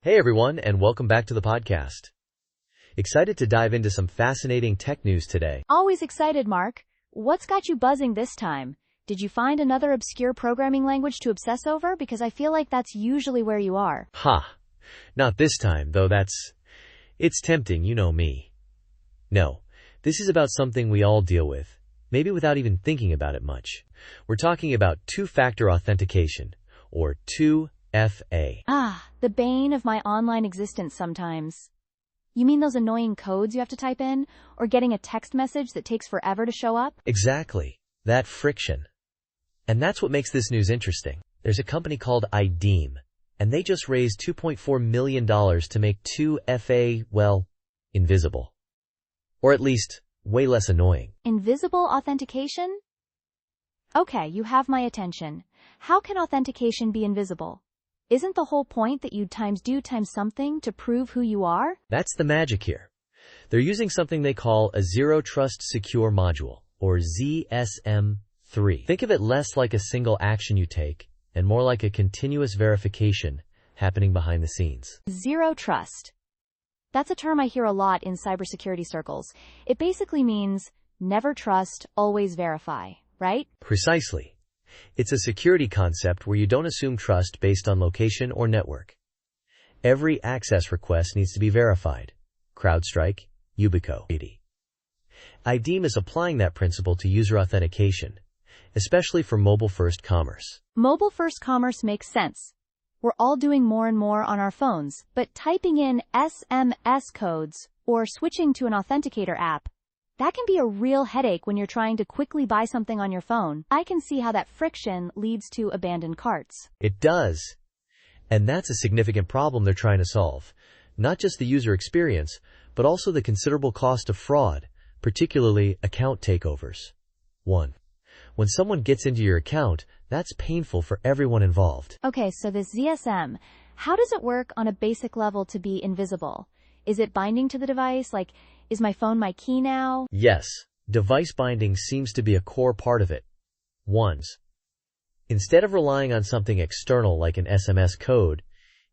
Hey everyone, and welcome back to the podcast. Excited to dive into some fascinating tech news today. Always excited, Mark. What's got you buzzing this time? Did you find another obscure programming language to obsess over? Because I feel like that's usually where you are. Not this time, though it's tempting, you know me. No, this is about something we all deal with, maybe without even thinking about it much. We're talking about two-factor authentication, or 2FA. The bane of my online existence sometimes. You mean those annoying codes you have to type in, or getting a text message that takes forever to show up? Exactly. That friction. And that's what makes this news interesting. There's a company called Ideem, and they just raised $2.4 million to make 2FA, invisible. Or at least, way less annoying. Invisible authentication? Okay, you have my attention. How can authentication be invisible? Isn't the whole point that you do something to prove who you are? That's the magic here. They're using something they call a Zero Trust Secure Module, or ZSM3. Think of it less like a single action you take, and more like a continuous verification happening behind the scenes. Zero trust. That's a term I hear a lot in cybersecurity circles. It basically means never trust, always verify, right? Precisely. It's a security concept where you don't assume trust based on location or network. Every access request needs to be verified. CrowdStrike, Yubico. Ideem is applying that principle to user authentication, especially for mobile-first commerce. Mobile-first commerce makes sense. We're all doing more and more on our phones, but typing in SMS codes or switching to an authenticator app, that can be a real headache when you're trying to quickly buy something on your phone. I can see how that friction leads to abandoned carts. It does. And that's a significant problem they're trying to solve. Not just the user experience, but also the considerable cost of fraud, particularly account takeovers. 1. When someone gets into your account, that's painful for everyone involved. Okay, so this ZSM, how does it work on a basic level to be invisible? Is it binding to the device? Like, is my phone my key now? Yes, device binding seems to be a core part of it. 1. Instead of relying on something external like an SMS code,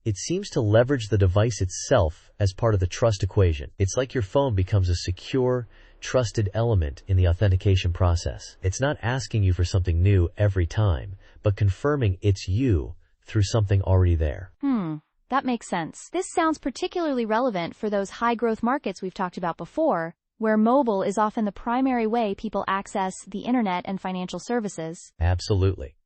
it seems to leverage the device itself as part of the trust equation. It's like your phone becomes a secure, trusted element in the authentication process. It's not asking you for something new every time, but confirming it's you through something already there. That makes sense. This sounds particularly relevant for those high-growth markets we've talked about before, where mobile is often the primary way people access the internet and financial services. Absolutely.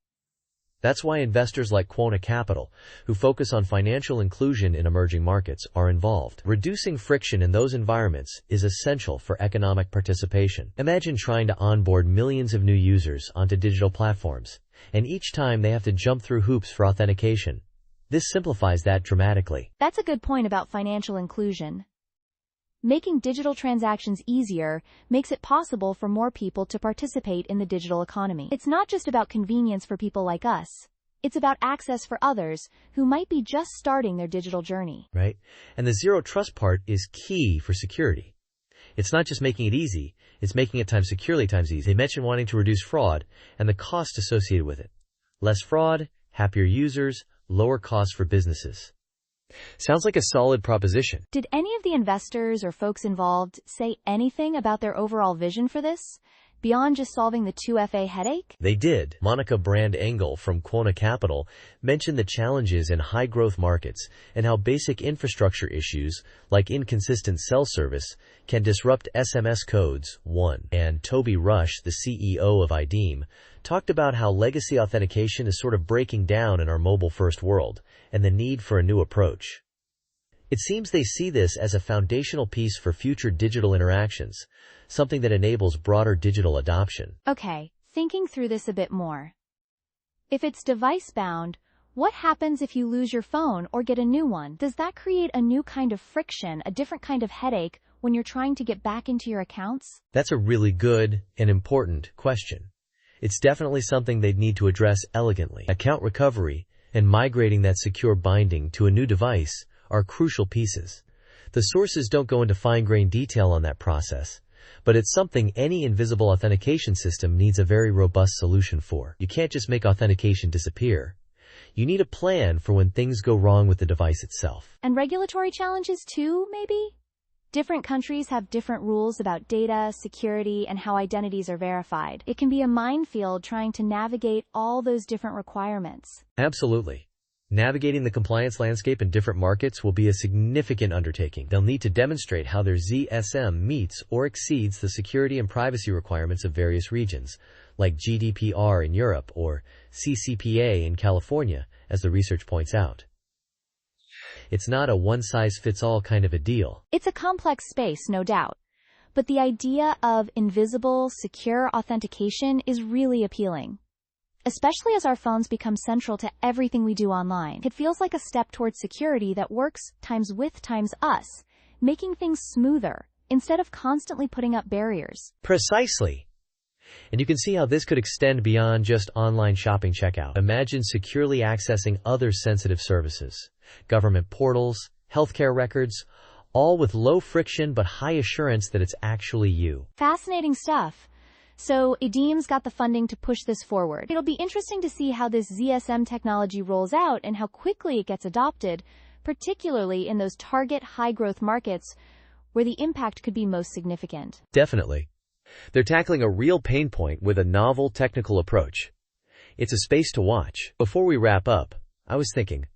That's why investors like Quona Capital, who focus on financial inclusion in emerging markets, are involved. Reducing friction in those environments is essential for economic participation. Imagine trying to onboard millions of new users onto digital platforms, and each time they have to jump through hoops for authentication. This simplifies that dramatically. That's a good point about financial inclusion. Making digital transactions easier makes it possible for more people to participate in the digital economy. It's not just about convenience for people like us. It's about access for others who might be just starting their digital journey. Right? And the zero trust part is key for security. It's not just making it easy, it's making it times securely times easy. They mentioned wanting to reduce fraud and the cost associated with it. Less fraud, happier users, lower costs for businesses. Sounds like a solid proposition. Did any of the investors or folks involved say anything about their overall vision for this, beyond just solving the 2FA headache? They did. Monica Brand-Engel from Quona Capital mentioned the challenges in high-growth markets and how basic infrastructure issues, like inconsistent cell service, can disrupt SMS codes. 1. And Toby Rush, the CEO of Ideem, talked about how legacy authentication is sort of breaking down in our mobile-first world, and the need for a new approach. It seems they see this as a foundational piece for future digital interactions, something that enables broader digital adoption. Okay, thinking through this a bit more. If it's device-bound, what happens if you lose your phone or get a new one? Does that create a new kind of friction, a different kind of headache, when you're trying to get back into your accounts? That's a really good and important question. It's definitely something they'd need to address elegantly. Account recovery and migrating that secure binding to a new device are crucial pieces. The sources don't go into fine-grained detail on that process, but it's something any invisible authentication system needs a very robust solution for. You can't just make authentication disappear. You need a plan for when things go wrong with the device itself. And regulatory challenges too, maybe? Different countries have different rules about data, security, and how identities are verified. It can be a minefield trying to navigate all those different requirements. Absolutely. Navigating the compliance landscape in different markets will be a significant undertaking. They'll need to demonstrate how their ZSM meets or exceeds the security and privacy requirements of various regions, like GDPR in Europe or CCPA in California, as the research points out. It's not a one-size-fits-all kind of a deal. It's a complex space, no doubt. But the idea of invisible, secure authentication is really appealing. Especially as our phones become central to everything we do online. It feels like a step towards security that works times with times us, making things smoother, instead of constantly putting up barriers. Precisely. And you can see how this could extend beyond just online shopping checkout. Imagine securely accessing other sensitive services, government portals, healthcare records, all with low friction but high assurance that it's actually you. Fascinating stuff. So, Ideem's got the funding to push this forward. It'll be interesting to see how this ZSM technology rolls out and how quickly it gets adopted, particularly in those target high-growth markets where the impact could be most significant. Definitely. They're tackling a real pain point with a novel technical approach. It's a space to watch. Before we wrap up, I was thinking,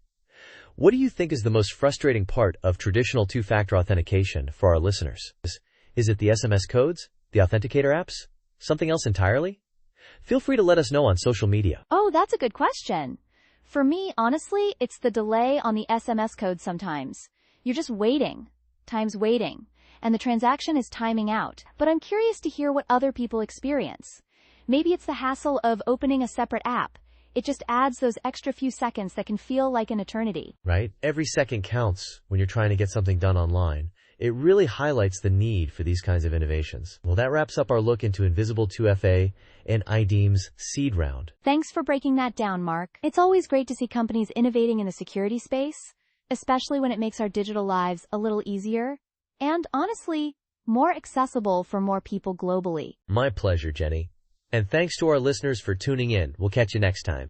what do you think is the most frustrating part of traditional two-factor authentication for our listeners? Is it the SMS codes? The authenticator apps? Something else entirely? Feel free to let us know on social media. Oh, that's a good question. For me, honestly, it's the delay on the SMS code sometimes. You're just waiting. Time's waiting. And the transaction is timing out. But I'm curious to hear what other people experience. Maybe it's the hassle of opening a separate app. It just adds those extra few seconds that can feel like an eternity. Right? Every second counts when you're trying to get something done online. It really highlights the need for these kinds of innovations. Well, that wraps up our look into Invisible 2FA and Ideem's seed round. Thanks for breaking that down, Mark. It's always great to see companies innovating in the security space, especially when it makes our digital lives a little easier and, honestly, more accessible for more people globally. My pleasure, Jenny. And thanks to our listeners for tuning in. We'll catch you next time.